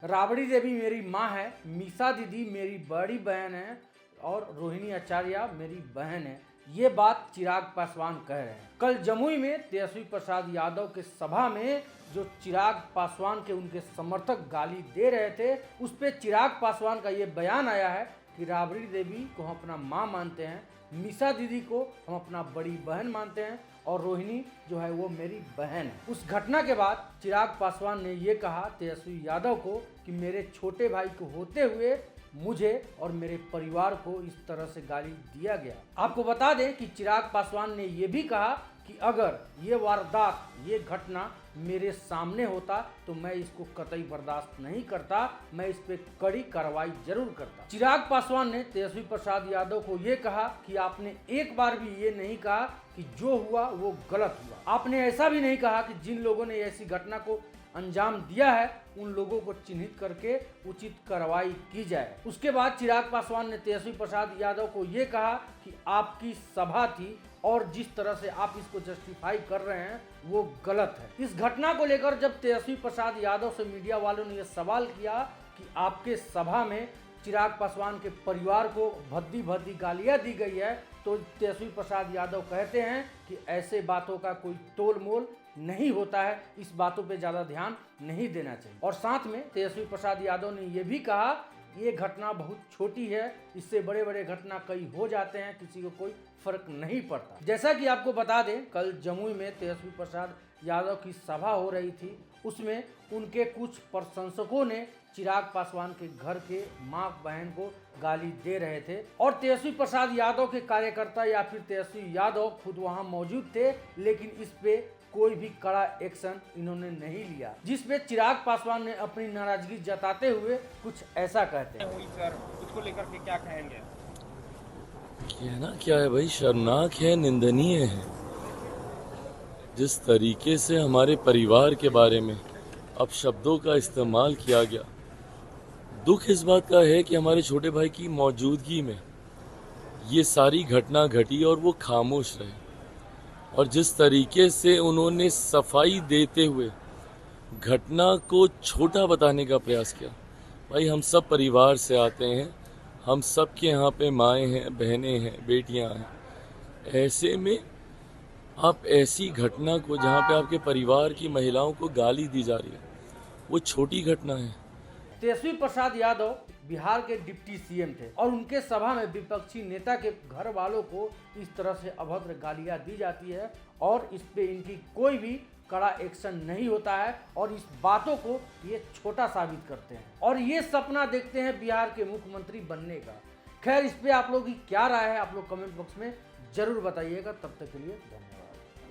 राबड़ी देवी मेरी माँ है, मीसा दीदी मेरी बड़ी बहन है और रोहिणी आचार्य मेरी बहन है। ये बात चिराग पासवान कह रहे हैं। कल जमुई में तेजस्वी प्रसाद यादव के सभा में जो चिराग पासवान के उनके समर्थक गाली दे रहे थे, उस पे चिराग पासवान का ये बयान आया है कि राबड़ी देवी को हम अपना माँ मानते हैं, मीसा दीदी को हम अपना बड़ी बहन मानते हैं और रोहिणी जो है वो मेरी बहन है। उस घटना के बाद चिराग पासवान ने ये कहा तेजस्वी यादव को कि मेरे छोटे भाई को होते हुए मुझे और मेरे परिवार को इस तरह से गाली दिया गया। आपको बता दें कि चिराग पासवान ने ये भी कहा कि अगर ये वारदात, ये घटना मेरे सामने होता तो मैं इसको कतई बर्दाश्त नहीं करता, मैं इस पे कड़ी कार्रवाई जरूर करता। चिराग पासवान ने तेजस्वी प्रसाद यादव को ये कहा कि आपने एक बार भी ये नहीं कहा कि जो हुआ वो गलत हुआ। आपने ऐसा भी नहीं कहा कि जिन लोगों ने ऐसी घटना को अंजाम दिया है उन लोगों को चिन्हित करके उचित कार्रवाई की जाए। उसके बाद चिराग पासवान ने तेजस्वी प्रसाद यादव को ये कहा कि आपकी सभा थी और जिस तरह से आप इसको जस्टिफाई कर रहे हैं वो गलत है। इस घटना को लेकर जब तेजस्वी प्रसाद यादव से मीडिया वालों ने यह सवाल किया कि आपके सभा में चिराग पासवान के परिवार को भद्दी भद्दी गालियां दी गई है, तो तेजस्वी प्रसाद यादव कहते हैं कि ऐसे बातों का कोई तोल मोल नहीं होता है, इस बातों पे ज़्यादा ध्यान नहीं देना चाहिए। और साथ में तेजस्वी प्रसाद यादव ने यह भी कहा ये घटना बहुत छोटी है, इससे बड़े बड़े घटना कई हो जाते हैं, किसी को कोई फर्क नहीं पड़ता। जैसा कि आपको बता दें, कल जमुई में तेजस्वी प्रसाद यादव की सभा हो रही थी, उसमें उनके कुछ प्रशंसकों ने चिराग पासवान के घर के मां बहन को गाली दे रहे थे और तेजस्वी प्रसाद यादव के कार्यकर्ता या फिर तेजस्वी यादव खुद वहां मौजूद थे, लेकिन इस पे कोई भी कड़ा एक्शन इन्होंने नहीं लिया, जिस पे चिराग पासवान ने अपनी नाराजगी जताते हुए कुछ ऐसा कहते हैं। सर, उसको लेकर के क्या कहेंगे? कहना क्या है भाई, शर्मनाक है, निंदनीय है। जिस तरीके से हमारे परिवार के बारे में अपशब्दों का इस्तेमाल किया गया, दुख इस बात का है कि हमारे छोटे भाई की मौजूदगी में ये सारी घटना घटी और वो खामोश रहे। और जिस तरीके से उन्होंने सफाई देते हुए घटना को छोटा बताने का प्रयास किया, भाई हम सब परिवार से आते हैं, हम सब के यहाँ पे माएँ हैं, बहनें हैं, बेटियाँ हैं। ऐसे में आप ऐसी घटना को जहाँ पे आपके परिवार की महिलाओं को गाली दी जा रही है, वो छोटी घटना है। तेजस्वी प्रसाद यादव बिहार के डिप्टी सीएम थे और उनके सभा में विपक्षी नेता के घर वालों को इस तरह से अभद्र गालियां दी जाती है और इस पे इनकी कोई भी कड़ा एक्शन नहीं होता है और इस बातों को ये छोटा साबित करते हैं और ये सपना देखते हैं बिहार के मुख्यमंत्री बनने का। खैर, इस पे आप लोग की क्या राय है, आप लोग कमेंट बॉक्स में जरूर बताइएगा। तब तक के लिए धन्यवाद।